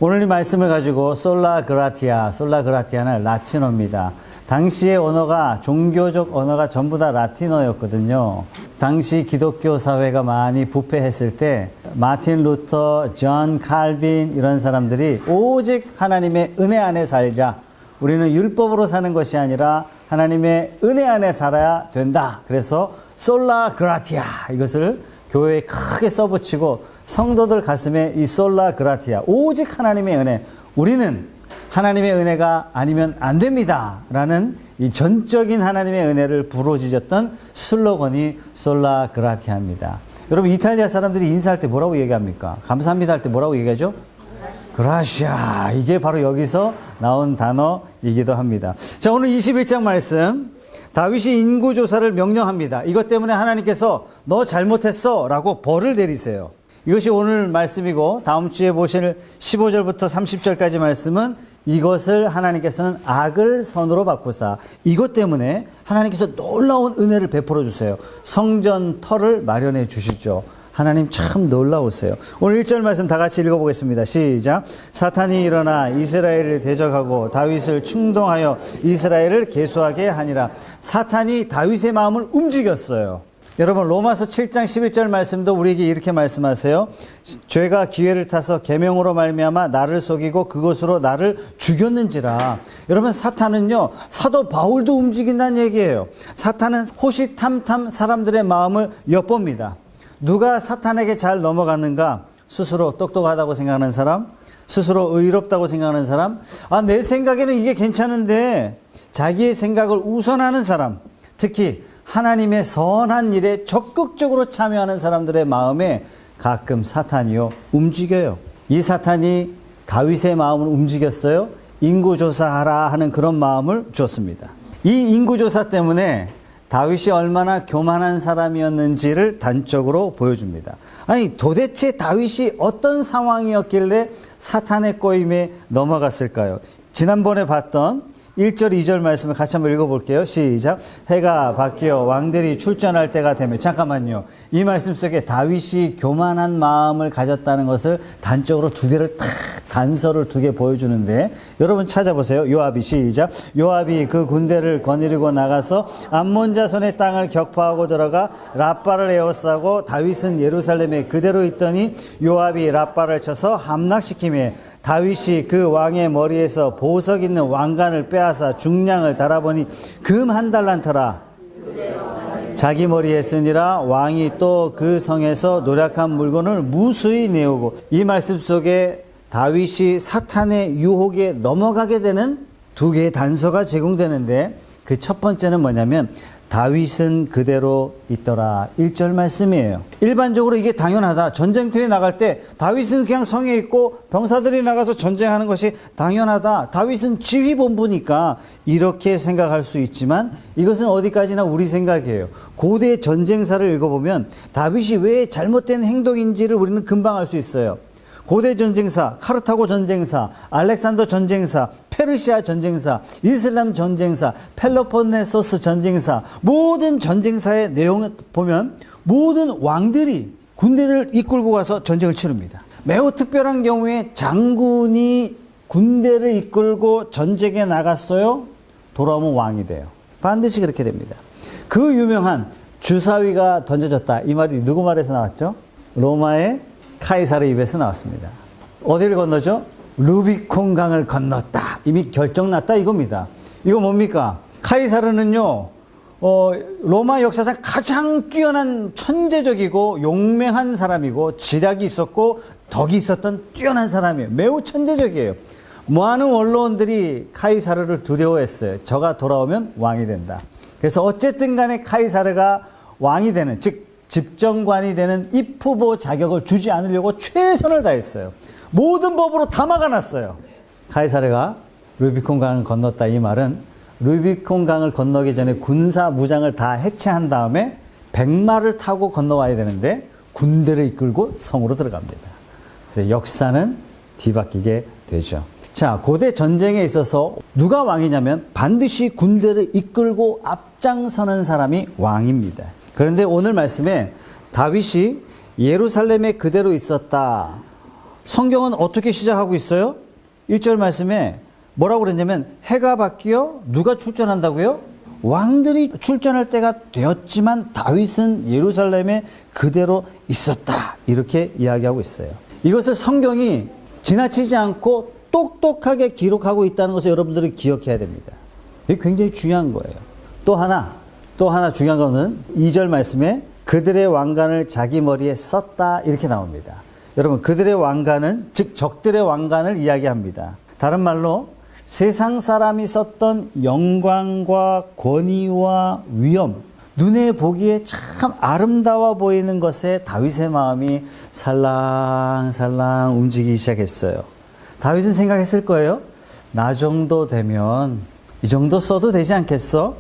오늘 이 말씀을 가지고 솔라그라티아는 라틴어입니다. 당시의 언어가 종교적 언어가 전부 다 라틴어였거든요. 당시 기독교 사회가 많이 부패했을 때 마틴 루터, 존 칼빈 이런 사람들이 오직 하나님의 은혜 안에 살자. 우리는 율법으로 사는 것이 아니라 하나님의 은혜 안에 살아야 된다. 그래서 솔라그라티아 이것을 교회에 크게 써붙이고 성도들 가슴에 이 솔라그라티아 오직 하나님의 은혜, 우리는 하나님의 은혜가 아니면 안 됩니다 라는 이 전적인 하나님의 은혜를 부르짖었던 슬로건이 솔라그라티아입니다. 여러분, 이탈리아 사람들이 인사할 때 뭐라고 얘기합니까? 감사합니다 할 때 뭐라고 얘기하죠? 그라시아. 이게 바로 여기서 나온 단어이기도 합니다. 자, 오늘 21장 말씀, 다윗이 인구조사를 명령합니다. 이것 때문에 하나님께서 너 잘못했어 라고 벌을 내리세요. 이것이 오늘 말씀이고, 다음 주에 보실 15절부터 30절까지 말씀은 이것을 하나님께서는 악을 선으로 바꾸사, 이것 때문에 하나님께서 놀라운 은혜를 베풀어 주세요. 성전 터를 마련해 주시죠. 하나님 참 놀라우세요. 오늘 1절 말씀 다 같이 읽어보겠습니다. 시작. 사탄이 일어나 이스라엘을 대적하고 다윗을 충동하여 이스라엘을 계수하게 하니라. 사탄이 다윗의 마음을 움직였어요. 여러분, 로마서 7장 11절 말씀도 우리에게 이렇게 말씀하세요. 죄가 기회를 타서 계명으로 말미암아 나를 속이고 그것으로 나를 죽였는지라. 여러분, 사탄은요, 사도 바울도 움직인다는 얘기예요. 사탄은 호시탐탐 사람들의 마음을 엿봅니다. 누가 사탄에게 잘 넘어갔는가? 스스로 똑똑하다고 생각하는 사람, 스스로 의롭다고 생각하는 사람, 내 생각에는 이게 괜찮은데 자기의 생각을 우선하는 사람, 특히 하나님의 선한 일에 적극적으로 참여하는 사람들의 마음에 가끔 사탄이요 움직여요. 이 사탄이 다윗의 마음을 움직였어요. 인구조사하라 하는 그런 마음을 줬습니다. 이 인구조사 때문에 다윗이 얼마나 교만한 사람이었는지를 단적으로 보여줍니다. 아니, 도대체 다윗이 어떤 상황이었길래 사탄의 꼬임에 넘어갔을까요? 지난번에 봤던 1절, 2절 말씀을 같이 한번 읽어볼게요. 시작. 해가 바뀌어 왕들이 출전할 때가 되면, 잠깐만요. 이 말씀 속에 다윗이 교만한 마음을 가졌다는 것을 단적으로 두 개를 단서를 두 개 보여주는데, 여러분 찾아보세요. 요압이, 시작. 요압이 그 군대를 거느리고 나가서 암몬 자손의 땅을 격파하고 들어가 랍바를 에워싸고 다윗은 예루살렘에 그대로 있더니 요압이 랍바를 쳐서 함락시키며 다윗이 그 왕의 머리에서 보석 있는 왕관을 빼앗아 중량을 달아보니 금 1달란트라 자기 머리에 쓰니라. 왕이 또 그 성에서 노략한 물건을 무수히 내오고. 이 말씀 속에 다윗이 사탄의 유혹에 넘어가게 되는 두 개의 단서가 제공되는데, 그 첫 번째는 뭐냐면 다윗은 그대로 있더라. 1절 말씀이에요. 일반적으로 이게 당연하다. 전쟁터에 나갈 때 다윗은 그냥 성에 있고 병사들이 나가서 전쟁하는 것이 당연하다. 다윗은 지휘본부니까 이렇게 생각할 수 있지만, 이것은 어디까지나 우리 생각이에요. 고대 전쟁사를 읽어보면 다윗이 왜 잘못된 행동인지를 우리는 금방 알 수 있어요. 고대 전쟁사, 카르타고 전쟁사, 알렉산더 전쟁사, 페르시아 전쟁사, 이슬람 전쟁사, 펠로폰네소스 전쟁사, 모든 전쟁사의 내용을 보면 모든 왕들이 군대를 이끌고 가서 전쟁을 치릅니다. 매우 특별한 경우에 장군이 군대를 이끌고 전쟁에 나갔어요. 돌아오면 왕이 돼요. 반드시 그렇게 됩니다. 그 유명한 주사위가 던져졌다, 이 말이 누구 말에서 나왔죠? 로마의 카이사르 입에서 나왔습니다. 어디를 건너죠? 루비콘 강을 건넜다. 이미 결정났다 이겁니다. 이거 뭡니까? 카이사르는요, 로마 역사상 가장 뛰어난 천재적이고 용맹한 사람이고 지략이 있었고 덕이 있었던 뛰어난 사람이에요. 매우 천재적이에요. 많은 원로원들이 카이사르를 두려워했어요. 저가 돌아오면 왕이 된다. 그래서 어쨌든 간에 카이사르가 왕이 되는, 즉 집정관이 되는 입후보 자격을 주지 않으려고 최선을 다했어요. 모든 법으로 다 막아놨어요. 카이사르가 루비콘 강을 건넜다, 이 말은 루비콘 강을 건너기 전에 군사 무장을 다 해체한 다음에 백마를 타고 건너와야 되는데 군대를 이끌고 성으로 들어갑니다. 그래서 역사는 뒤바뀌게 되죠. 자, 고대 전쟁에 있어서 누가 왕이냐면 반드시 군대를 이끌고 앞장서는 사람이 왕입니다. 그런데 오늘 말씀에 다윗이 예루살렘에 그대로 있었다. 성경은 어떻게 시작하고 있어요? 1절 말씀에 뭐라고 그랬냐면 해가 바뀌어 누가 출전한다고요? 왕들이 출전할 때가 되었지만 다윗은 예루살렘에 그대로 있었다. 이렇게 이야기하고 있어요. 이것을 성경이 지나치지 않고 똑똑하게 기록하고 있다는 것을 여러분들이 기억해야 됩니다. 이게 굉장히 중요한 거예요. 또 하나 중요한 거는 2절 말씀에 그들의 왕관을 자기 머리에 썼다 이렇게 나옵니다. 여러분 그들의 왕관은 즉 적들의 왕관을 이야기합니다. 다른 말로 세상 사람이 썼던 영광과 권위와 위엄, 눈에 보기에 참 아름다워 보이는 것에 다윗의 마음이 살랑살랑 움직이기 시작했어요. 다윗은 생각했을 거예요. 나 정도 되면 이 정도 써도 되지 않겠어?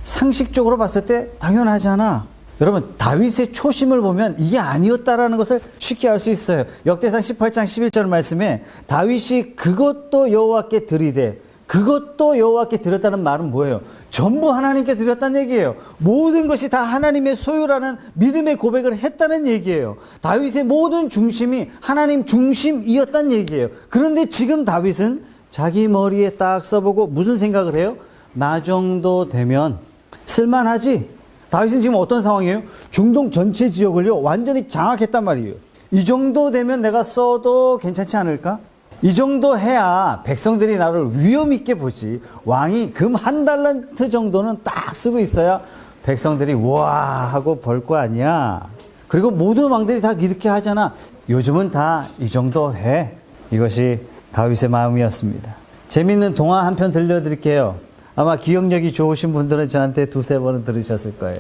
상식적으로 봤을 때 당연하잖아. 여러분 다윗의 초심을 보면 이게 아니었다라는 것을 쉽게 알 수 있어요. 역대상 18장 11절 말씀에 다윗이 그것도 여호와께 드리되 그것도 여호와께 드렸다는 말은 뭐예요? 전부 하나님께 드렸다는 얘기예요. 모든 것이 다 하나님의 소유라는 믿음의 고백을 했다는 얘기예요. 다윗의 모든 중심이 하나님 중심이었다는 얘기예요. 그런데 지금 다윗은 자기 머리에 딱 써보고 무슨 생각을 해요? 나 정도 되면 쓸만하지? 다윗은 지금 어떤 상황이에요? 중동 전체 지역을요 완전히 장악했단 말이에요. 이 정도 되면 내가 써도 괜찮지 않을까? 이 정도 해야 백성들이 나를 위엄 있게 보지. 왕이 금 1달란트 정도는 딱 쓰고 있어야 백성들이 와 하고 볼 거 아니야. 그리고 모든 왕들이 다 이렇게 하잖아. 요즘은 다 이 정도 해. 이것이 다윗의 마음이었습니다. 재미있는 동화 한 편 들려드릴게요. 아마 기억력이 좋으신 분들은 저한테 2-3번은 들으셨을 거예요.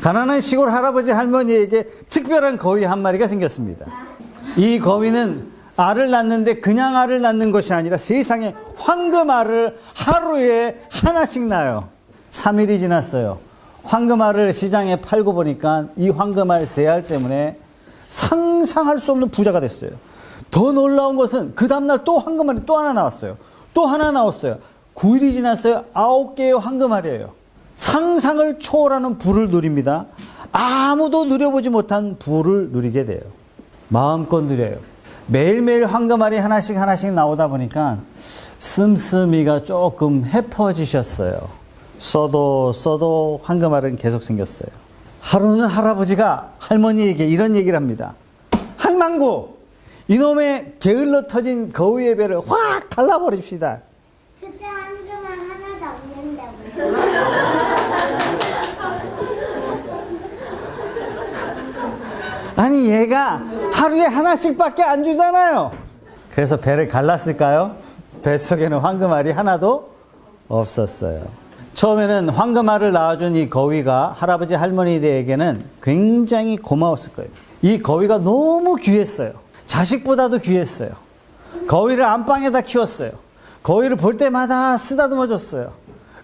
가난한 시골 할아버지 할머니에게 특별한 거위 한 마리가 생겼습니다. 이 거위는 알을 낳는데 그냥 알을 낳는 것이 아니라 세상에 황금알을 하루에 하나씩 낳아요. 3일이 지났어요. 황금알을 시장에 팔고 보니까 이 황금알 새알 때문에 상상할 수 없는 부자가 됐어요. 더 놀라운 것은 그 다음날 또 황금알이 또 하나 나왔어요. 또 하나 나왔어요. 9일이 지났어요. 9개의 황금알이에요. 상상을 초월하는 부를 누립니다. 아무도 누려보지 못한 부를 누리게 돼요. 마음껏 누려요. 매일매일 황금알이 하나씩 나오다 보니까 씀씀이가 조금 해퍼지셨어요. 써도 황금알은 계속 생겼어요. 하루는 할아버지가 할머니에게 이런 얘기를 합니다. 한망구! 이놈의 게을러 터진 거위의 배를 확 갈라버립시다. 그때 황금알 하나도 없는데 아니 얘가 하루에 하나씩밖에 안 주잖아요. 그래서 배를 갈랐을까요? 뱃속에는 황금알이 하나도 없었어요. 처음에는 황금알을 낳아준 이 거위가 할아버지 할머니들에게는 굉장히 고마웠을 거예요. 이 거위가 너무 귀했어요. 자식보다도 귀했어요. 거위를 안방에다 키웠어요. 거위를 볼 때마다 쓰다듬어 줬어요.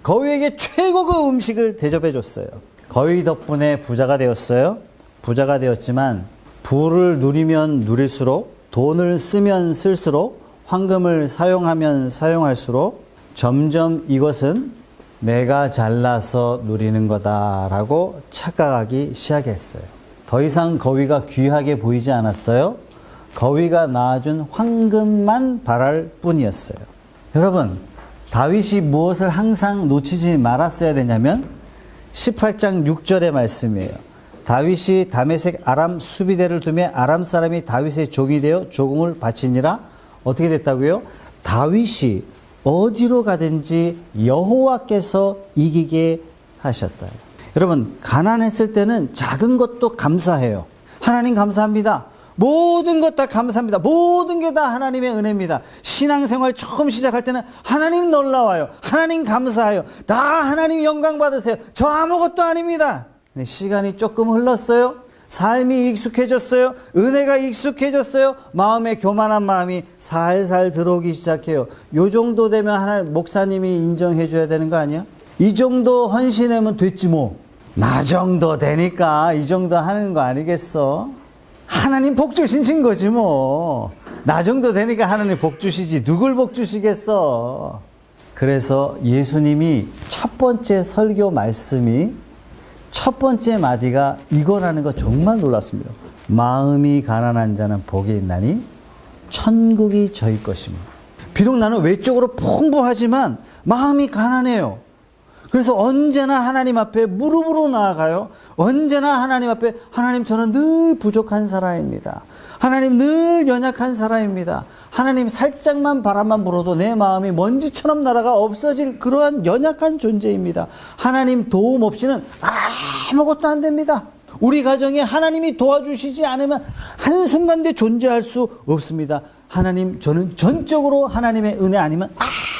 거위에게 최고급 음식을 대접해 줬어요. 거위 덕분에 부자가 되었어요. 부자가 되었지만 부를 누리면 누릴수록, 돈을 쓰면 쓸수록, 황금을 사용하면 사용할수록 점점 이것은 내가 잘나서 누리는 거다라고 착각하기 시작했어요. 더 이상 거위가 귀하게 보이지 않았어요. 거위가 낳아준 황금만 바랄 뿐이었어요. 여러분, 다윗이 무엇을 항상 놓치지 말았어야 되냐면 18장 6절의 말씀이에요. 다윗이 다메섹 아람 수비대를 두매 아람 사람이 다윗의 종이 되어 조공을 바치니라. 어떻게 됐다고요? 다윗이 어디로 가든지 여호와께서 이기게 하셨다. 여러분, 가난했을 때는 작은 것도 감사해요. 하나님 감사합니다. 모든 것 다 감사합니다. 모든 게 다 하나님의 은혜입니다. 신앙생활 처음 시작할 때는 하나님 놀라워요. 하나님 감사해요. 다 하나님 영광 받으세요. 저 아무것도 아닙니다. 시간이 조금 흘렀어요. 삶이 익숙해졌어요. 은혜가 익숙해졌어요. 마음에 교만한 마음이 살살 들어오기 시작해요. 요 정도 되면 하나님 목사님이 인정해 줘야 되는 거 아니야? 이 정도 헌신하면 됐지 뭐. 나 정도 되니까 이 정도 하는 거 아니겠어? 하나님 복 주신 거지 뭐. 나 정도 되니까 하나님 복 주시지 누굴 복 주시겠어. 그래서 예수님이 첫 번째 설교 말씀이 첫 번째 마디가 이거라는 거 정말 놀랐습니다. 마음이 가난한 자는 복이 있나니 천국이 저희 것입니다. 비록 나는 외적으로 풍부하지만 마음이 가난해요. 그래서 언제나 하나님 앞에 무릎으로 나아가요. 언제나 하나님 앞에 하나님 저는 늘 부족한 사람입니다. 하나님 늘 연약한 사람입니다. 하나님 살짝만 바람만 불어도 내 마음이 먼지처럼 날아가 없어질 그러한 연약한 존재입니다. 하나님 도움 없이는 아무것도 안 됩니다. 우리 가정에 하나님이 도와주시지 않으면 한순간도 존재할 수 없습니다. 하나님 저는 전적으로 하나님의 은혜 아니면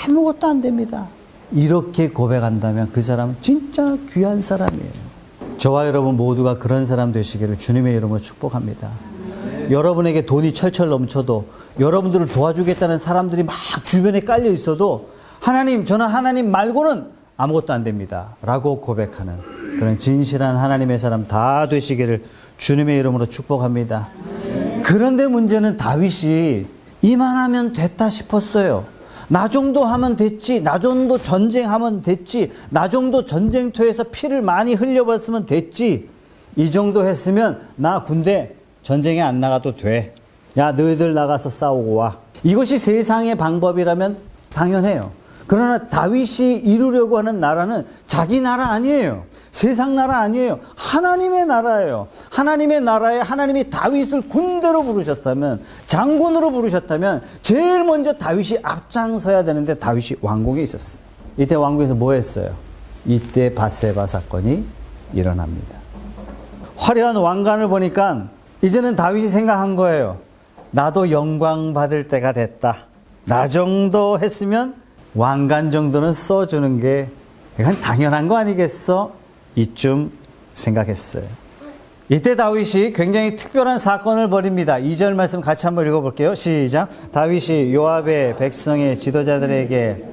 아무것도 안 됩니다. 이렇게 고백한다면 그 사람은 진짜 귀한 사람이에요. 저와 여러분 모두가 그런 사람 되시기를 주님의 이름으로 축복합니다. 여러분에게 돈이 철철 넘쳐도 여러분들을 도와주겠다는 사람들이 막 주변에 깔려 있어도 하나님 저는 하나님 말고는 아무것도 안 됩니다 라고 고백하는 그런 진실한 하나님의 사람 다 되시기를 주님의 이름으로 축복합니다. 그런데 문제는 다윗이 이만하면 됐다 싶었어요. 나 정도 하면 됐지, 나 정도 전쟁하면 됐지, 나 정도 전쟁터에서 피를 많이 흘려봤으면 됐지, 이 정도 했으면 나 군대 전쟁에 안 나가도 돼. 야 너희들 나가서 싸우고 와. 이것이 세상의 방법이라면 당연해요. 그러나 다윗이 이루려고 하는 나라는 자기 나라 아니에요. 세상 나라 아니에요. 하나님의 나라예요. 하나님의 나라에 하나님이 다윗을 군대로 부르셨다면, 장군으로 부르셨다면 제일 먼저 다윗이 앞장서야 되는데 다윗이 왕궁에 있었어요. 이때 왕궁에서 뭐 했어요? 이때 밧세바 사건이 일어납니다. 화려한 왕관을 보니까 이제는 다윗이 생각한 거예요. 나도 영광 받을 때가 됐다. 나 정도 했으면 왕관 정도는 써주는 게 이건 당연한 거 아니겠어? 이쯤 생각했어요. 이때 다윗이 굉장히 특별한 사건을 벌입니다. 2절 말씀 같이 한번 읽어볼게요. 시작. 다윗이 요압의 백성의 지도자들에게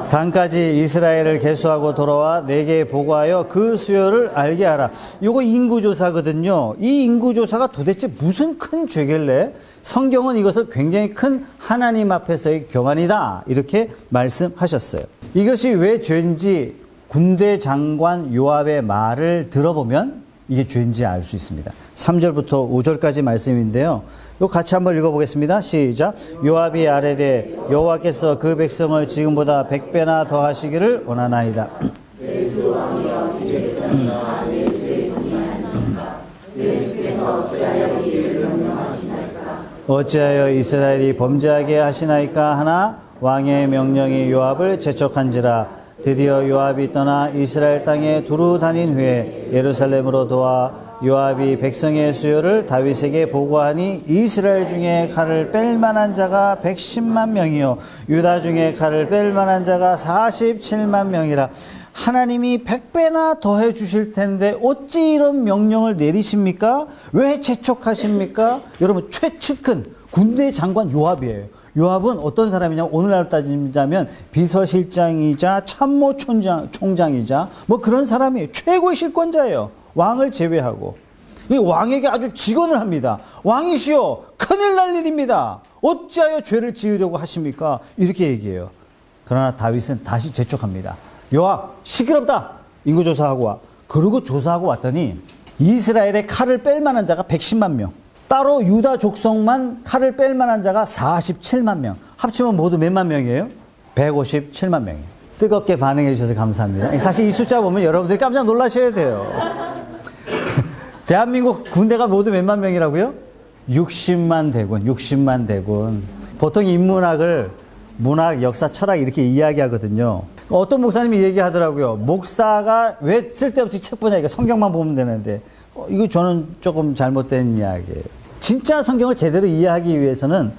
단까지 이스라엘을 계수하고 돌아와 내게 보고하여 그 수요를 알게 하라. 이거 인구조사거든요. 이 인구조사가 도대체 무슨 큰 죄길래 성경은 이것을 굉장히 큰 하나님 앞에서의 교만이다 이렇게 말씀하셨어요. 이것이 왜 죄인지 군대 장관 요압의 말을 들어보면 이게 죄인지 알 수 있습니다. 3절부터 5절까지 말씀인데요. 이거 같이 한번 읽어보겠습니다. 시작. 요압이 아뢰되 여호와께서 그 백성을 지금보다 100배나 더 하시기를 원하나이다. 어찌하여 이스라엘이 범죄하게 하시나이까 하나 왕의 명령이 요압을 재촉한지라. 드디어 요압이 떠나 이스라엘 땅에 두루 다닌 후에 예루살렘으로 도와 요압이 백성의 수요를 다윗에게 보고하니 이스라엘 중에 칼을 뺄 만한 자가 110만 명이요 유다 중에 칼을 뺄 만한 자가 47만 명이라. 하나님이 100배나 더해 주실 텐데 어찌 이런 명령을 내리십니까? 왜 재촉하십니까? 여러분 최측근 군대 장관 요압이에요. 요압은 어떤 사람이냐? 오늘날로 따지자면 비서실장이자 참모총장이자 뭐 그런 사람이에요. 최고의 실권자예요. 왕을 제외하고. 이 왕에게 아주 직언을 합니다. 왕이시여 큰일 날 일입니다. 어찌하여 죄를 지으려고 하십니까? 이렇게 얘기해요. 그러나 다윗은 다시 재촉합니다. 요압 시끄럽다. 인구조사하고 와. 그러고 조사하고 왔더니 이스라엘의 칼을 뺄 만한 자가 110만 명. 따로 유다 족속만 칼을 뺄 만한 자가 47만 명. 합치면 모두 몇만 명이에요? 157만 명이에요. 뜨겁게 반응해 주셔서 감사합니다. 사실 이 숫자 보면 여러분들이 깜짝 놀라셔야 돼요. 대한민국 군대가 모두 몇만 명이라고요? 60만 대군, 60만 대군. 보통 인문학을 문학, 역사, 철학 이렇게 이야기하거든요. 어떤 목사님이 얘기하더라고요. 목사가 왜 쓸데없이 책 보냐, 이거 성경만 보면 되는데. 이거 저는 조금 잘못된 이야기예요. 진짜 성경을 제대로 이해하기 위해서는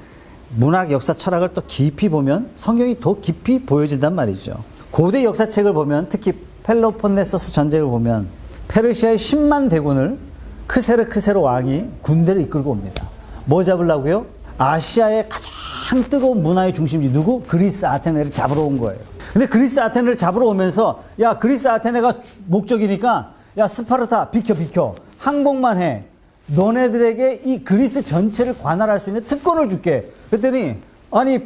문학, 역사, 철학을 또 깊이 보면 성경이 더 깊이 보여진단 말이죠. 고대 역사책을 보면 특히 펠로폰네소스 전쟁을 보면 페르시아의 10만 대군을 크세르 왕이 군대를 이끌고 옵니다. 뭐 잡으려고요? 아시아의 가장 뜨거운 문화의 중심지 누구? 그리스 아테네를 잡으러 온 거예요. 근데 그리스 아테네를 잡으러 오면서 야 그리스 아테네가 목적이니까 야 스파르타 비켜 항복만 해. 너네들에게 이 그리스 전체를 관할할 수 있는 특권을 줄게. 그랬더니 아니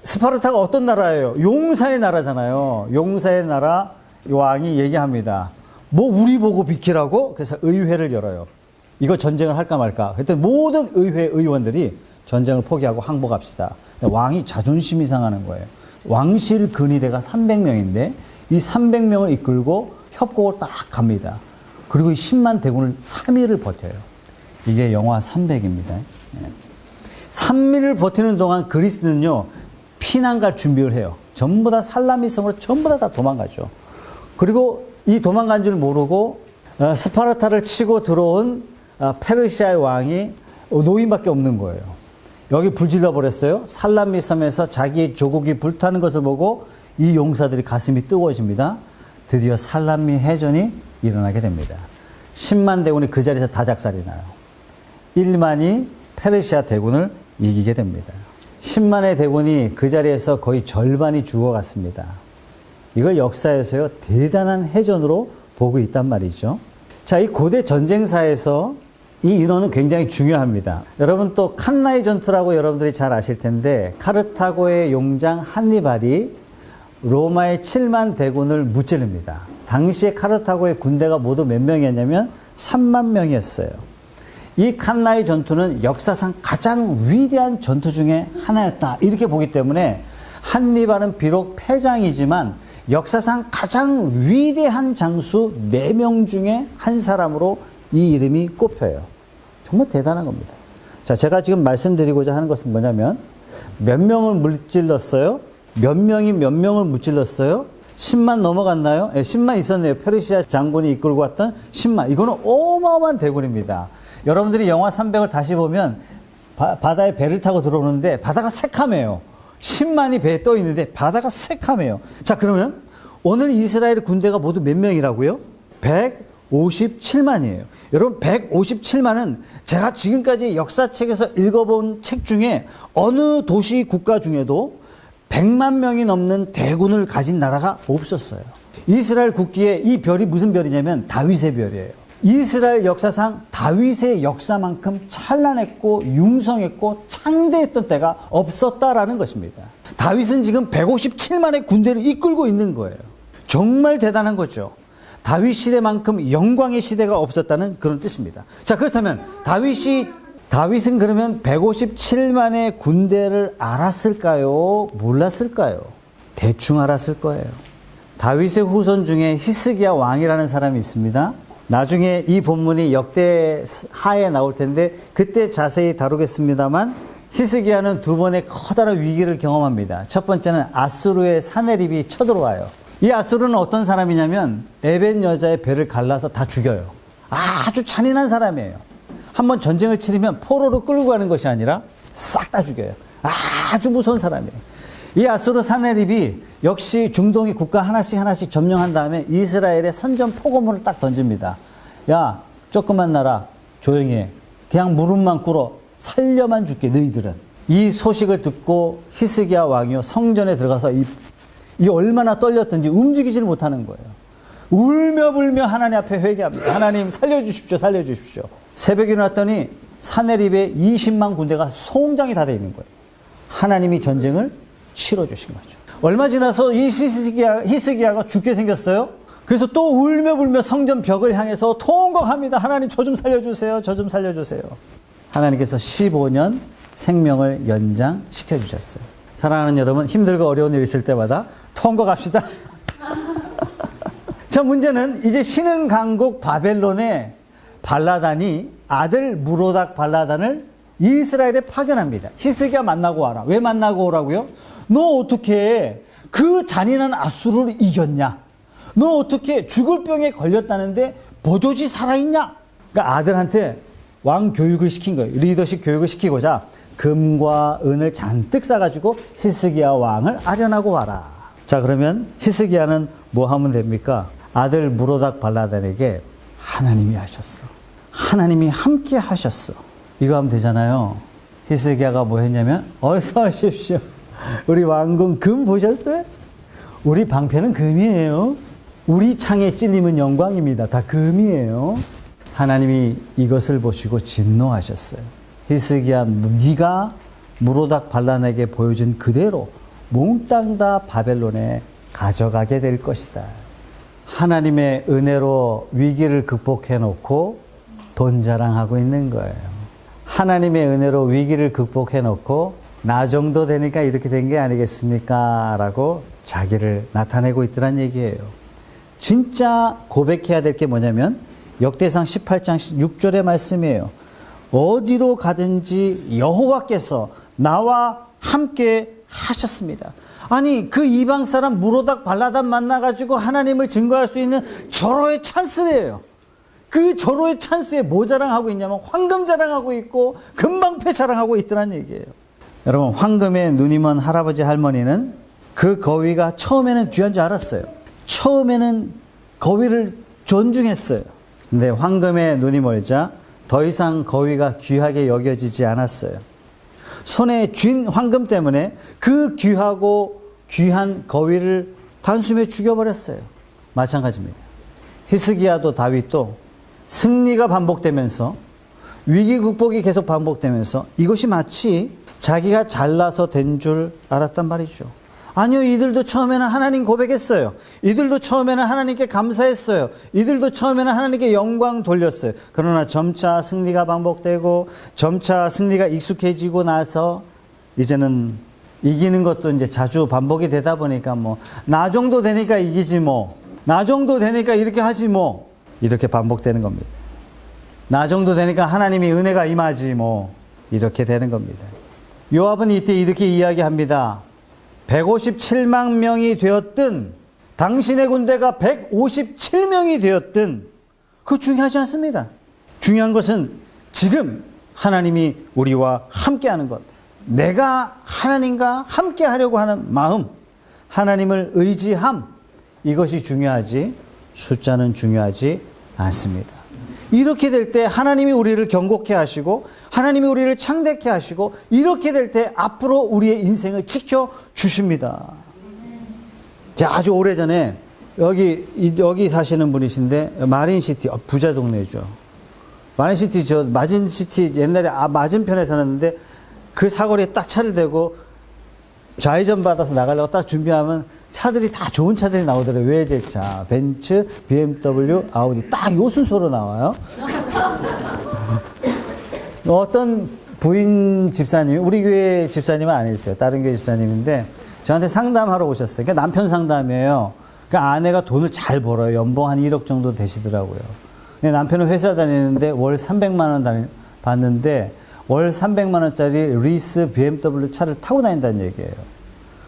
스파르타가 어떤 나라예요? 용사의 나라잖아요. 용사의 나라 왕이 얘기합니다. 뭐 우리 보고 비키라고? 그래서 의회를 열어요. 이거 전쟁을 할까 말까. 그랬더니 모든 의회 의원들이 전쟁을 포기하고 항복합시다. 왕이 자존심이 상하는 거예요. 왕실 근위대가 300명인데 이 300명을 이끌고 협곡을 딱 갑니다. 그리고 이 10만 대군을 3일을 버텨요. 이게 영화 300입니다. 3일을 버티는 동안 그리스는요, 피난 갈 준비를 해요. 전부 다 살라미성으로 전부 다 도망가죠. 그리고 이 도망간 줄 모르고 스파르타를 치고 들어온 페르시아의 왕이 노인밖에 없는 거예요. 여기 불질러 버렸어요. 살라미 섬에서 자기의 조국이 불타는 것을 보고 이 용사들이 가슴이 뜨거워집니다. 드디어 살라미 해전이 일어나게 됩니다. 10만 대군이 그 자리에서 다 작살이 나요. 1만이 페르시아 대군을 이기게 됩니다. 10만의 대군이 그 자리에서 거의 절반이 죽어갔습니다. 이걸 역사에서요, 대단한 해전으로 보고 있단 말이죠. 자, 이 고대 전쟁사에서 이 인원은 굉장히 중요합니다. 여러분 또 칸나이 전투라고 여러분들이 잘 아실 텐데, 카르타고의 용장 한니발이 로마의 7만 대군을 무찌릅니다. 당시에 카르타고의 군대가 모두 몇 명이었냐면 3만 명이었어요. 이 칸나이 전투는 역사상 가장 위대한 전투 중에 하나였다, 이렇게 보기 때문에 한니발은 비록 패장이지만 역사상 가장 위대한 장수 4명 중에 한 사람으로 이 이름이 꼽혀요. 정말 대단한 겁니다. 자, 제가 지금 말씀드리고자 하는 것은 뭐냐면, 몇 명을 무찔렀어요? 몇 명이 몇 명을 무찔렀어요? 10만 넘어갔나요? 네, 10만 있었네요. 페르시아 장군이 이끌고 왔던 10만. 이거는 어마어마한 대군입니다. 여러분들이 영화 300을 다시 보면 바다에 배를 타고 들어오는데 바다가 새카매요. 10만이 배에 떠 있는데 바다가 새카매요. 자, 그러면 오늘 이스라엘 군대가 모두 몇 명이라고요? 157만이에요. 여러분, 157만은 제가 지금까지 역사책에서 읽어본 책 중에 어느 도시 국가 중에도 100만 명이 넘는 대군을 가진 나라가 없었어요. 이스라엘 국기에 이 별이 무슨 별이냐면 다윗의 별이에요. 이스라엘 역사상 다윗의 역사만큼 찬란했고 융성했고 창대했던 때가 없었다라는 것입니다. 다윗은 지금 157만의 군대를 이끌고 있는 거예요. 정말 대단한 거죠. 다윗 시대만큼 영광의 시대가 없었다는 그런 뜻입니다. 자, 그렇다면 다윗은 그러면 157만의 군대를 알았을까요? 몰랐을까요? 대충 알았을 거예요. 다윗의 후손 중에 히스기야 왕이라는 사람이 있습니다. 나중에 이 본문이 역대하에 나올 텐데 그때 자세히 다루겠습니다만, 히스기야는 두 번의 커다란 위기를 경험합니다. 첫 번째는 아수르의 사네립이 쳐들어와요. 이 아수르는 어떤 사람이냐면 에벤 여자의 배를 갈라서 다 죽여요. 아주 잔인한 사람이에요. 한번 전쟁을 치르면 포로로 끌고 가는 것이 아니라 싹 다 죽여요. 아주 무서운 사람이에요. 이 아수르 사네립이 역시 중동의 국가 하나씩 점령한 다음에 이스라엘에 선전 포고문을 딱 던집니다. 야, 조그만 나라 조용히 해. 그냥 무릎만 꿇어. 살려만 줄게, 너희들은. 이 소식을 듣고 히스기야 왕이요, 성전에 들어가서 이 얼마나 떨렸던지 움직이지를 못하는 거예요. 울며불며 하나님 앞에 회개합니다. 하나님 살려주십시오, 살려주십시오. 새벽에 일어났더니 사네립의 20만 군대가 송장이 다 돼 있는 거예요. 하나님이 전쟁을 치러주신 거죠. 얼마 지나서 이 히스기야가 죽게 생겼어요. 그래서 또 울며불며 성전 벽을 향해서 통곡합니다. 하나님 저 좀 살려주세요, 저 좀 살려주세요. 하나님께서 15년 생명을 연장시켜 주셨어요. 사랑하는 여러분, 힘들고 어려운 일 있을 때마다 통곡합시다. 자, 문제는 이제 신흥 강국 바벨론의 발라단이 아들 무로닥 발라단을 이스라엘에 파견합니다. 히스기야 만나고 와라. 왜 만나고 오라고요? 너 어떻게 그 잔인한 아수르를 이겼냐? 너 어떻게 죽을 병에 걸렸다는데 버젓이 살아있냐? 그러니까 아들한테 왕 교육을 시킨 거예요. 리더십 교육을 시키고자 금과 은을 잔뜩 싸가지고 히스기야 왕을 아련하고 와라. 자, 그러면 히스기야는 뭐 하면 됩니까? 아들 무로닥 발라단에게 하나님이 하셨어. 하나님이 함께 하셨어. 이거 하면 되잖아요. 히스기야가 뭐 했냐면, 어서 오십시오. 우리 왕궁 금 보셨어요? 우리 방패는 금이에요. 우리 창에 찔림은 영광입니다. 다 금이에요. 하나님이 이것을 보시고 진노하셨어요. 히스기야, 네가 무로닥 발란에게 보여준 그대로 몽땅 다 바벨론에 가져가게 될 것이다. 하나님의 은혜로 위기를 극복해 놓고 돈 자랑하고 있는 거예요. 하나님의 은혜로 위기를 극복해 놓고 나 정도 되니까 이렇게 된 게 아니겠습니까? 라고 자기를 나타내고 있더란 얘기예요. 진짜 고백해야 될 게 뭐냐면 역대상 18장 6절의 말씀이에요. 어디로 가든지 여호와께서 나와 함께 하셨습니다. 아니 그 이방 사람 무로닥 발라단 만나가지고 하나님을 증거할 수 있는 절호의 찬스예요. 그 절호의 찬스에 뭐 자랑하고 있냐면 황금 자랑하고 있고 금방패 자랑하고 있더란 얘기예요. 여러분 황금에 눈이 먼 할아버지 할머니는 그 거위가 처음에는 귀한 줄 알았어요. 처음에는 거위를 존중했어요. 근데 황금에 눈이 멀자 더 이상 거위가 귀하게 여겨지지 않았어요. 손에 쥔 황금 때문에 그 귀하고 귀한 거위를 단숨에 죽여버렸어요. 마찬가지입니다. 히스기야도 다윗도 승리가 반복되면서 위기 극복이 계속 반복되면서 이것이 마치 자기가 잘나서 된 줄 알았단 말이죠. 아니요, 이들도 처음에는 하나님 고백했어요. 이들도 처음에는 하나님께 감사했어요. 이들도 처음에는 하나님께 영광 돌렸어요. 그러나 점차 승리가 반복되고 점차 승리가 익숙해지고 나서 이제는 이기는 것도 이제 자주 반복이 되다 보니까 뭐 나 정도 되니까 이기지 뭐 나 정도 되니까 이렇게 하지 뭐 이렇게 반복되는 겁니다. 나 정도 되니까 하나님이 은혜가 임하지 뭐 이렇게 되는 겁니다. 요압은 이때 이렇게 이야기합니다. 157만 명이 되었든 당신의 군대가 157명이 되었든 그거 중요하지 않습니다. 중요한 것은 지금 하나님이 우리와 함께하는 것, 내가 하나님과 함께하려고 하는 마음, 하나님을 의지함, 이것이 중요하지 숫자는 중요하지 않습니다. 이렇게 될 때 하나님이 우리를 경고케 하시고 하나님이 우리를 창대케 하시고 이렇게 될 때 앞으로 우리의 인생을 지켜주십니다. 제가 아주 오래전에 여기 사시는 분이신데 마린시티, 부자 동네죠. 마린시티, 저 마진시티 옛날에 맞은편에 살았는데 그 사거리에 딱 차를 대고 좌회전 받아서 나가려고 딱 준비하면 차들이 다 좋은 차들이 나오더라고요. 외제차, 벤츠, BMW, 아우디 딱 요 순서로 나와요. 어떤 부인 집사님이, 우리 교회 집사님은 아니었어요. 다른 교회 집사님인데 저한테 상담하러 오셨어요. 그러니까 남편 상담이에요. 그러니까 아내가 돈을 잘 벌어요. 연봉 한 1억 정도 되시더라고요. 근데 남편은 회사 다니는데 월 300만 원 받는데 월 300만 원짜리 리스 BMW 차를 타고 다닌다는 얘기예요.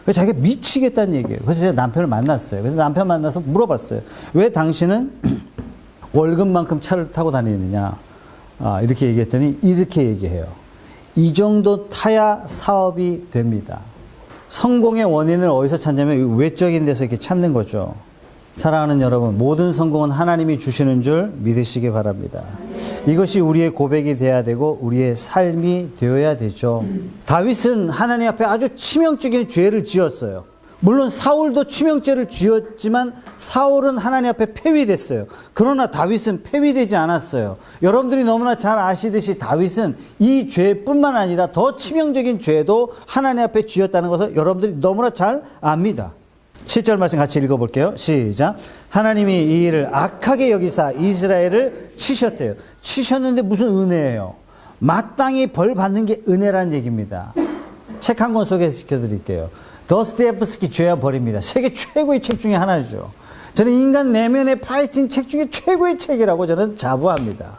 그래서 자기가 미치겠다는 얘기예요. 그래서 제가 남편을 만났어요. 그래서 남편 만나서 물어봤어요. 왜 당신은 월급만큼 차를 타고 다니느냐. 이렇게 얘기했더니 이렇게 얘기해요. 이 정도 타야 사업이 됩니다. 성공의 원인을 어디서 찾냐면 외적인 데서 이렇게 찾는 거죠. 사랑하는 여러분, 모든 성공은 하나님이 주시는 줄 믿으시기 바랍니다. 이것이 우리의 고백이 되어야 되고 우리의 삶이 되어야 되죠. 다윗은 하나님 앞에 아주 치명적인 죄를 지었어요. 물론 사울도 치명죄를 지었지만 사울은 하나님 앞에 폐위됐어요. 그러나 다윗은 폐위되지 않았어요. 여러분들이 너무나 잘 아시듯이 다윗은 이 죄뿐만 아니라 더 치명적인 죄도 하나님 앞에 지었다는 것을 여러분들이 너무나 잘 압니다. 7절 말씀 같이 읽어볼게요. 시작. 하나님이 이 일을 악하게 여기사 이스라엘을 치셨대요. 치셨는데 무슨 은혜예요? 마땅히 벌 받는 게 은혜란 얘기입니다. 책 한 권 소개시켜 드릴게요. 도스토옙스키 죄와 벌입니다. 세계 최고의 책 중에 하나죠. 저는 인간 내면의 파헤친 책 중에 최고의 책이라고 저는 자부합니다.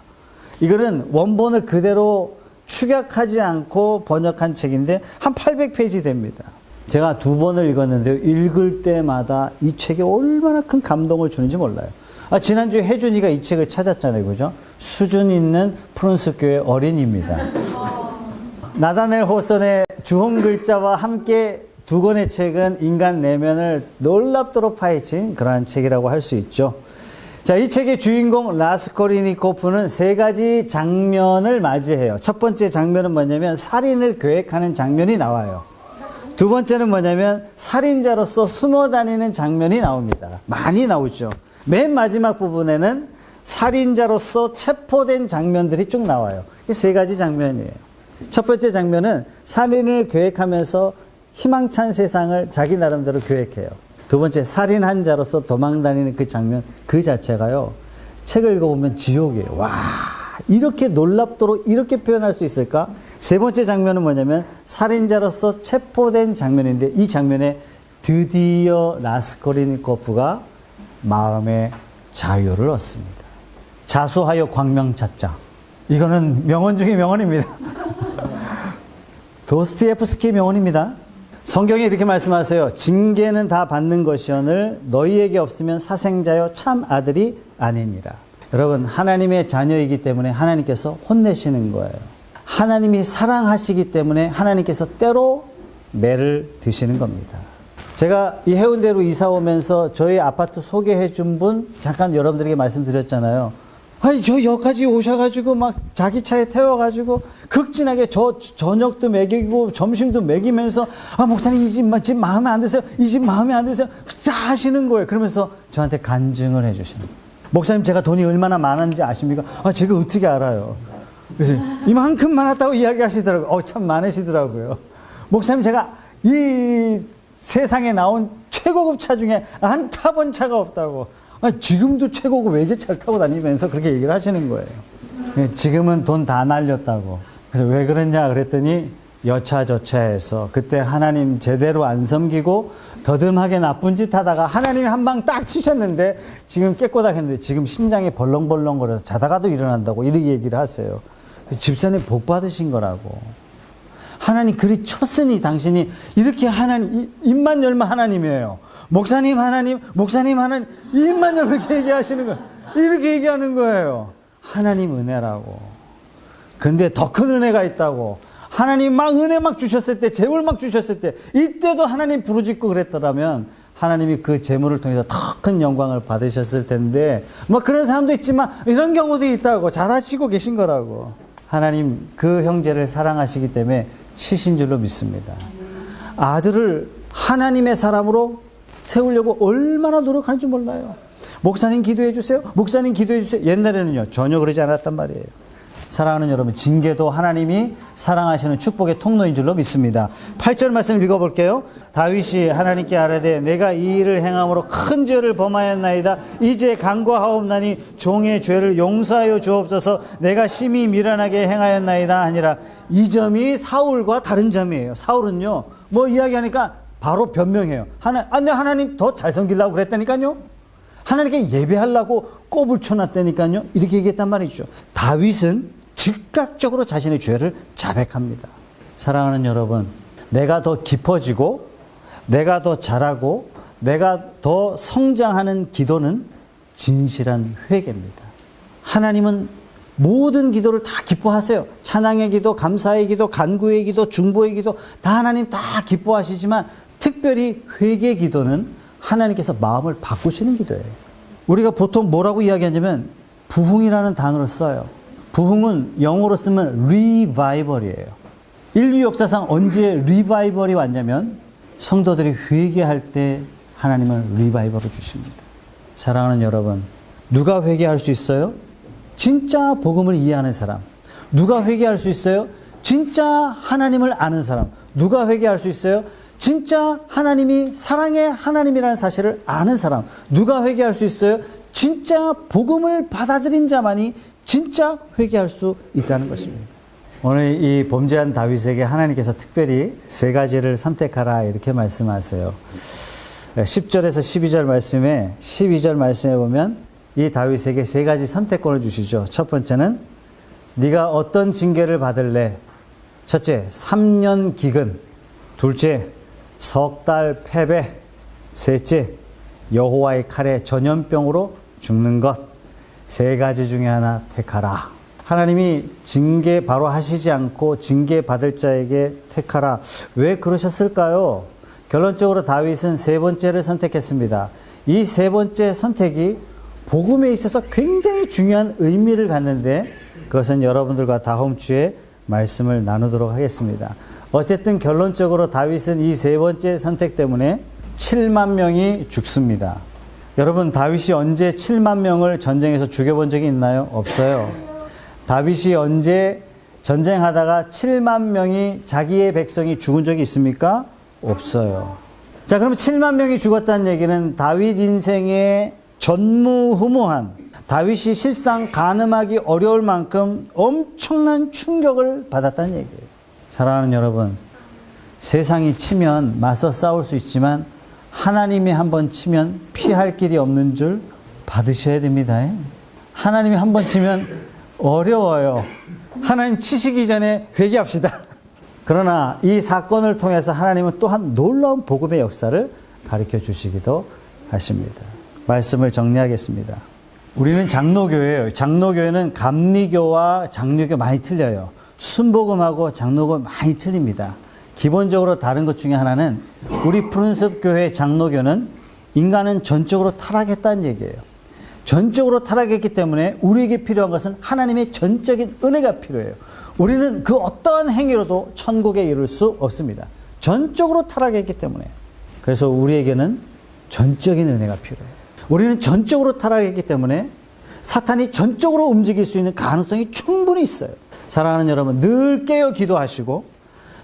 이거는 원본을 그대로 축약하지 않고 번역한 책인데 한 800페이지 됩니다. 제가 2번을 읽었는데요. 읽을 때마다 이 책이 얼마나 큰 감동을 주는지 몰라요. 지난주에 혜준이가 이 책을 찾았잖아요. 그죠? 수준 있는 프랑스 교회 어린이입니다. 나다넬 호선의 주홍 글자와 함께 2권의 책은 인간 내면을 놀랍도록 파헤친 그러한 책이라고 할 수 있죠. 자, 이 책의 주인공 라스콜리니코프는 3가지 장면을 맞이해요. 첫 번째 장면은 뭐냐면 살인을 계획하는 장면이 나와요. 두 번째는 뭐냐면 살인자로서 숨어 다니는 장면이 나옵니다. 많이 나오죠. 맨 마지막 부분에는 살인자로서 체포된 장면들이 쭉 나와요. 이 3가지 장면이에요. 첫 번째 장면은 살인을 계획하면서 희망찬 세상을 자기 나름대로 계획해요. 두 번째, 살인한 자로서 도망다니는 그 장면 그 자체가요. 책을 읽어보면 지옥이에요. 와, 이렇게 놀랍도록 이렇게 표현할 수 있을까? 세 번째 장면은 뭐냐면 살인자로서 체포된 장면인데 이 장면에 드디어 라스콜리니코프가 마음의 자유를 얻습니다. 자수하여 광명 찾자. 이거는 명언 중에 명언입니다. 도스토옙스키 명언입니다. 성경에 이렇게 말씀하세요. 징계는 다 받는 것이오늘 너희에게 없으면 사생자여 참 아들이 아니니라. 여러분, 하나님의 자녀이기 때문에 하나님께서 혼내시는 거예요. 하나님이 사랑하시기 때문에 하나님께서 때로 매를 드시는 겁니다. 제가 이 해운대로 이사 오면서 저희 아파트 소개해 준 분 잠깐 여러분들에게 말씀드렸잖아요. 아니, 저 여기까지 오셔가지고 막 자기 차에 태워가지고 극진하게 저녁도 먹이고 점심도 먹이면서 아, 목사님 이 집 마음에 안 드세요? 이 집 마음에 안 드세요? 다 하시는 거예요. 그러면서 저한테 간증을 해주시는 거예요. 목사님 제가 돈이 얼마나 많은지 아십니까? 아, 제가 어떻게 알아요? 그래서 이만큼 많았다고 이야기하시더라고요. 참 많으시더라고요. 목사님 제가 이 세상에 나온 최고급 차 중에 안 타본 차가 없다고. 지금도 최고급 외제차를 타고 다니면서 그렇게 얘기를 하시는 거예요. 지금은 돈 다 날렸다고. 그래서 왜 그랬냐 그랬더니 여차저차해서 그때 하나님 제대로 안 섬기고 더듬하게 나쁜 짓 하다가 하나님이 한 방 딱 치셨는데 지금 깨꼬닥했는데 지금 심장이 벌렁벌렁거려서 자다가도 일어난다고 이렇게 얘기를 하세요. 그래서 집사님 복 받으신 거라고. 하나님 그리 쳤으니 당신이 이렇게 하나님 입만 열면 하나님이에요. 목사님 하나님 입만 열면 이렇게 얘기하시는 거예요. 이렇게 얘기하는 거예요. 하나님 은혜라고. 근데 더 큰 은혜가 있다고. 하나님 막 은혜 막 주셨을 때, 재물 막 주셨을 때, 이때도 하나님 부르짖고 그랬더라면 하나님이 그 재물을 통해서 더 큰 영광을 받으셨을 텐데, 뭐 그런 사람도 있지만 이런 경우도 있다고. 잘하시고 계신 거라고. 하나님 그 형제를 사랑하시기 때문에 치신 줄로 믿습니다. 아들을 하나님의 사람으로 세우려고 얼마나 노력하는지 몰라요. 목사님 기도해 주세요. 목사님 기도해 주세요. 옛날에는요 전혀 그러지 않았단 말이에요. 사랑하는 여러분, 징계도 하나님이 사랑하시는 축복의 통로인 줄로 믿습니다. 8절 말씀 읽어볼게요. 다윗이 하나님께 아뢰되 내가 이 일을 행함으로 큰 죄를 범하였나이다. 이제 간구하옵나니 종의 죄를 용서하여 주옵소서. 내가 심히 미련하게 행하였나이다 하니라. 이 점이 사울과 다른 점이에요. 사울은요 뭐 이야기하니까 바로 변명해요. 하나님 더 잘 섬기려고 그랬다니까요. 하나님께 예배하려고 꼽을 쳐놨다니까요. 이렇게 얘기했단 말이죠. 다윗은 즉각적으로 자신의 죄를 자백합니다. 사랑하는 여러분, 내가 더 깊어지고 내가 더 잘하고 내가 더 성장하는 기도는 진실한 회개입니다. 하나님은 모든 기도를 다 기뻐하세요. 찬양의 기도, 감사의 기도, 간구의 기도, 중보의 기도 다 하나님 다 기뻐하시지만 특별히 회개 기도는 하나님께서 마음을 바꾸시는 기도예요. 우리가 보통 뭐라고 이야기하냐면 부흥이라는 단어를 써요. 부흥은 영어로 쓰면 리바이벌이에요. 인류 역사상 언제 리바이벌이 왔냐면 성도들이 회개할 때 하나님은 리바이벌을 주십니다. 사랑하는 여러분, 누가 회개할 수 있어요? 진짜 복음을 이해하는 사람. 누가 회개할 수 있어요? 진짜 하나님을 아는 사람. 누가 회개할 수 있어요? 진짜 하나님이 사랑의 하나님이라는 사실을 아는 사람. 누가 회개할 수 있어요? 진짜 복음을 받아들인 자만이 진짜 회개할 수 있다는 것입니다. 오늘 이 범죄한 다윗에게 하나님께서 특별히 세 가지를 선택하라 이렇게 말씀하세요. 10절에서 12절 말씀에 12절 말씀에 보면 이 다윗에게 세 가지 선택권을 주시죠. 첫 번째는 네가 어떤 징계를 받을래? 첫째, 3년 기근. 둘째, 석 달 패배. 셋째, 여호와의 칼에 전염병으로 죽는 것. 세 가지 중에 하나 택하라. 하나님이 징계 바로 하시지 않고 징계 받을 자에게 택하라. 왜 그러셨을까요? 결론적으로 다윗은 세 번째를 선택했습니다. 이 세 번째 선택이 복음에 있어서 굉장히 중요한 의미를 갖는데 그것은 여러분들과 다음 주에 말씀을 나누도록 하겠습니다. 어쨌든 결론적으로 다윗은 이 세 번째 선택 때문에 7만 명이 죽습니다. 여러분, 다윗이 언제 7만 명을 전쟁에서 죽여본 적이 있나요? 없어요. 다윗이 언제 전쟁하다가 7만 명이 자기의 백성이 죽은 적이 있습니까? 없어요. 자, 그럼 7만 명이 죽었다는 얘기는 다윗 인생의 전무후무한 다윗이 실상 가늠하기 어려울 만큼 엄청난 충격을 받았다는 얘기예요. 사랑하는 여러분, 세상이 치면 맞서 싸울 수 있지만 하나님이 한번 치면 피할 길이 없는 줄 받으셔야 됩니다. 하나님이 한번 치면 어려워요. 하나님 치시기 전에 회개합시다. 그러나 이 사건을 통해서 하나님은 또한 놀라운 복음의 역사를 가르쳐 주시기도 하십니다. 말씀을 정리하겠습니다. 우리는 장로교회예요. 장로교회는 감리교와 장로교 많이 틀려요. 순복음하고 장로교 많이 틀립니다. 기본적으로 다른 것 중에 하나는 우리 푸른숲 교회 장로교는 인간은 전적으로 타락했다는 얘기예요. 전적으로 타락했기 때문에 우리에게 필요한 것은 하나님의 전적인 은혜가 필요해요. 우리는 그 어떠한 행위로도 천국에 이룰 수 없습니다. 전적으로 타락했기 때문에. 그래서 우리에게는 전적인 은혜가 필요해요. 우리는 전적으로 타락했기 때문에 사탄이 전적으로 움직일 수 있는 가능성이 충분히 있어요. 사랑하는 여러분, 늘 깨어 기도하시고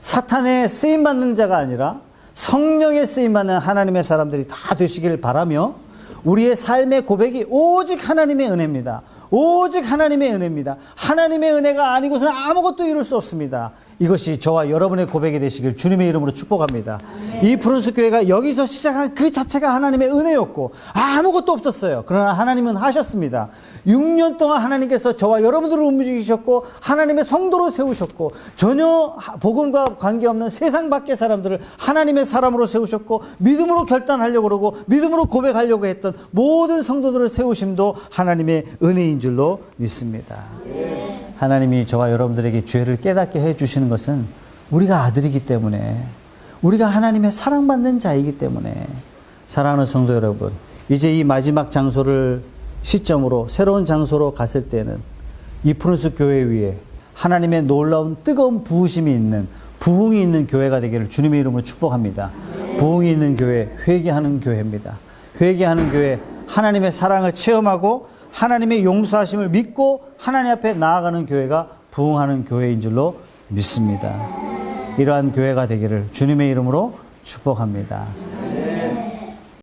사탄의 쓰임받는 자가 아니라 성령의 쓰임받는 하나님의 사람들이 다 되시길 바라며 우리의 삶의 고백이 오직 하나님의 은혜입니다. 오직 하나님의 은혜입니다. 하나님의 은혜가 아니고서는 아무것도 이룰 수 없습니다. 이것이 저와 여러분의 고백이 되시길 주님의 이름으로 축복합니다. 이 푸른숲 교회가 여기서 시작한 그 자체가 하나님의 은혜였고 아무것도 없었어요. 그러나 하나님은 하셨습니다. 6년 동안 하나님께서 저와 여러분들을 움직이셨고 하나님의 성도로 세우셨고 전혀 복음과 관계없는 세상 밖의 사람들을 하나님의 사람으로 세우셨고 믿음으로 결단하려고 그러고 믿음으로 고백하려고 했던 모든 성도들을 세우심도 하나님의 은혜인 줄로 믿습니다. 하나님이 저와 여러분들에게 죄를 깨닫게 해주시는 것은 우리가 아들이기 때문에, 우리가 하나님의 사랑받는 자이기 때문에. 사랑하는 성도 여러분, 이제 이 마지막 장소를 시점으로 새로운 장소로 갔을 때는 이 푸른숲 교회 위에 하나님의 놀라운 뜨거운 부으심이 있는, 부흥이 있는 교회가 되기를 주님의 이름으로 축복합니다. 부흥이 있는 교회, 회개하는 교회입니다. 회개하는 교회, 하나님의 사랑을 체험하고 하나님의 용서하심을 믿고 하나님 앞에 나아가는 교회가 부흥하는 교회인 줄로 믿습니다. 이러한 교회가 되기를 주님의 이름으로 축복합니다.